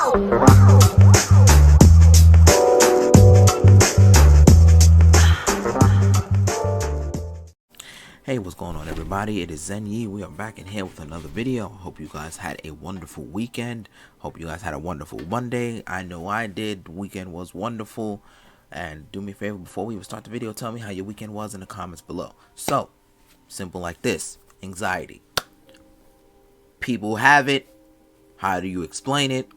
Hey, what's going on, everybody? It is Zen Yi. We are back in here with another video. Hope you guys had a wonderful weekend. Hope you guys had a wonderful Monday. I know I did. The weekend was wonderful. And do me a favor, before we even start the video, tell me how your weekend was in the comments below. So, simple like this. Anxiety. People have it. How do you explain it?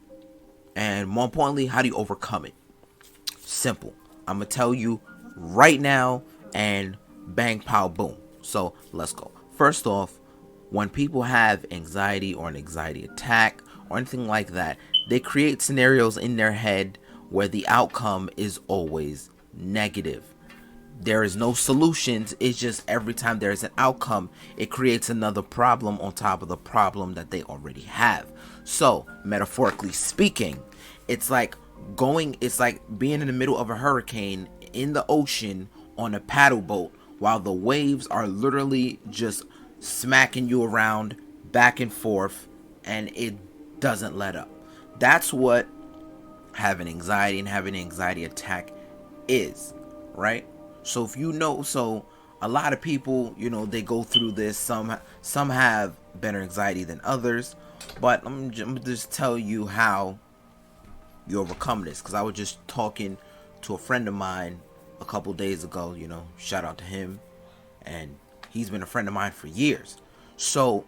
And more importantly, how do you overcome it? Simple. I'm going to tell you right now, and bang, pow, boom. So let's go. First off, when people have anxiety or an anxiety attack or anything like that, they create scenarios in their head where the outcome is always negative. There is no solutions. It's just every time there's an outcome, it creates another problem on top of the problem that they already have. So metaphorically speaking, it's like being in the middle of a hurricane in the ocean on a paddle boat, while the waves are literally just smacking you around back and forth, and it doesn't let up. That's what having anxiety and having an anxiety attack is, right? So if you know, so a lot of people, they go through this. Some have better anxiety than others, but I'm just tell you how you overcome this, because I was just talking to a friend of mine a couple days ago. Shout out to him, and he's been a friend of mine for years. So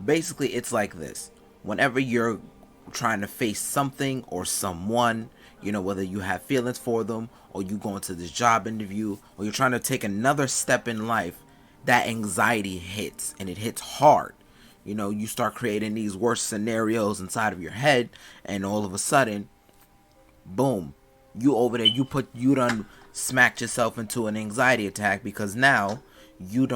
basically it's like this: whenever you're trying to face something or someone, whether you have feelings for them, or you go into this job interview, or you're trying to take another step in life, that anxiety hits, and it hits hard. You start creating these worst scenarios inside of your head, and all of a sudden, boom, you over there, you done smacked yourself into an anxiety attack, because now you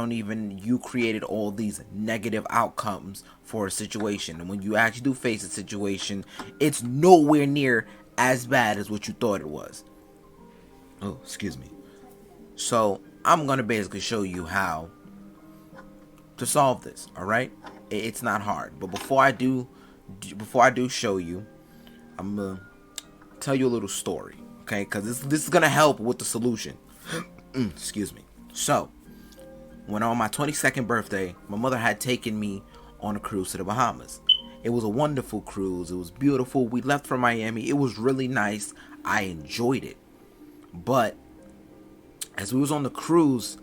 created all these negative outcomes for a situation, and when you actually do face a situation, it's nowhere near as bad as what you thought it was. Oh, excuse me. So I'm gonna basically show you how to solve this. All right, it's not hard, but before I do show you, I'm gonna tell you a little story, okay? Because this is gonna help with the solution. Excuse me. So, when on my 22nd birthday, my mother had taken me on a cruise to the Bahamas. It was a wonderful cruise. It was beautiful. We left from Miami. It was really nice. I enjoyed it. But as we was on the cruise,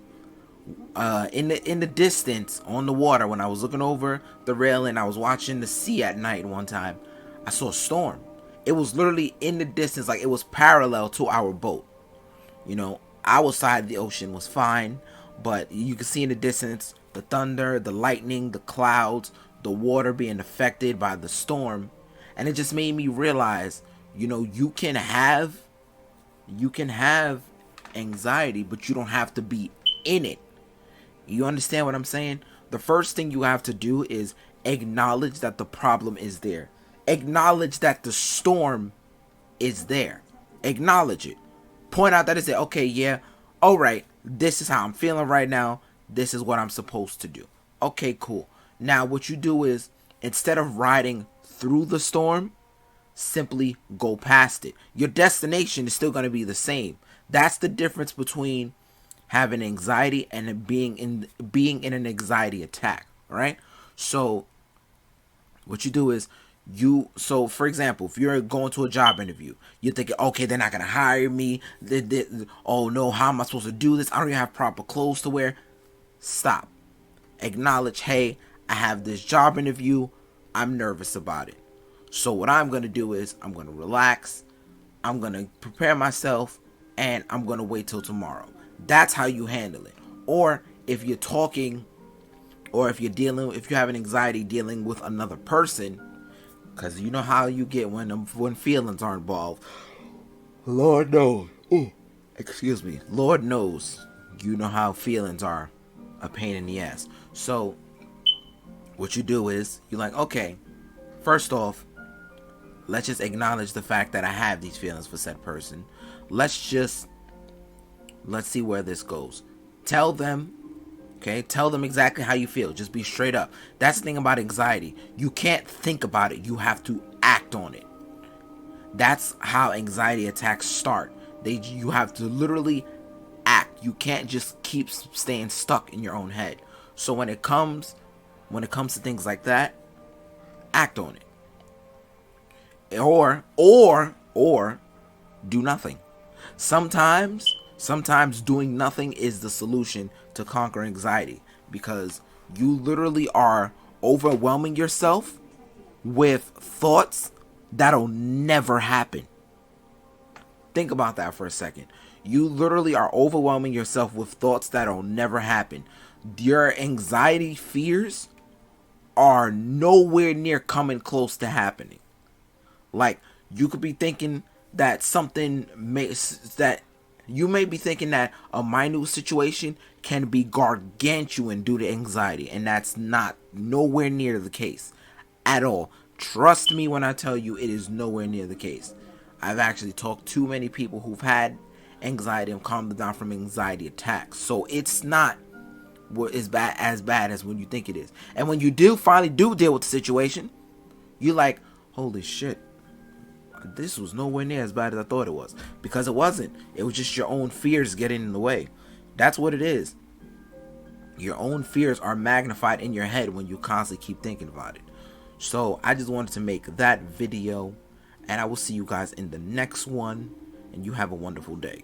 in the distance on the water, when I was looking over the railing, I was watching the sea at night one time, I saw a storm. It was literally in the distance, like it was parallel to our boat. Our side of the ocean was fine, but you can see in the distance the thunder, the lightning, the clouds, the water being affected by the storm. And it just made me realize, you can have anxiety, but you don't have to be in it. You understand what I'm saying? The first thing you have to do is acknowledge that the problem is there. Acknowledge that the storm is there. Acknowledge it. Point out that it's there. Okay, yeah, all right, this is how I'm feeling right now. This is what I'm supposed to do. Okay, cool. Now what you do is, instead of riding through the storm, simply go past it. Your destination is still going to be the same. That's the difference between having anxiety and being in an anxiety attack. All right. So what you do is, so for example, if you're going to a job interview, you're thinking, okay, they're not going to hire me. Oh no, how am I supposed to do this? I don't even have proper clothes to wear. Stop. Acknowledge, hey, I have this job interview. I'm nervous about it. So what I'm going to do is, I'm going to relax. I'm going to prepare myself, and I'm going to wait till tomorrow. That's how you handle it. Or if you're talking, or if you're having anxiety dealing with another person, because you know how you get when feelings are involved. Lord knows. Ooh, excuse me. Lord knows. You know how feelings are a pain in the ass. So what you do is, you're like, okay, first off, let's just acknowledge the fact that I have these feelings for said person. Let's see where this goes. Tell them exactly how you feel. Just be straight up. That's the thing about anxiety. You can't think about it. You have to act on it. That's how anxiety attacks start. You have to literally act. You can't just keep staying stuck in your own head. So when it comes to things like that, act on it. Or do nothing. Sometimes doing nothing is the solution to conquer anxiety, because you literally are overwhelming yourself with thoughts that'll never happen. Think about that for a second. You literally are overwhelming yourself with thoughts that'll never happen. Your anxiety fears are nowhere near coming close to happening. Like, you could be thinking that you may be thinking that a minute situation can be gargantuan due to anxiety, and that's not nowhere near the case at all. Trust me when I tell you, it is nowhere near the case. I've actually talked to many people who've had anxiety and calmed down from anxiety attacks. So it's not as bad as when you think it is. And when you finally deal with the situation, you're like, holy shit, this was nowhere near as bad as I thought it was. Because it wasn't. It was just your own fears getting in the way. That's what it is. Your own fears are magnified in your head when you constantly keep thinking about it. So I just wanted to make that video, and I will see you guys in the next one, and you have a wonderful day.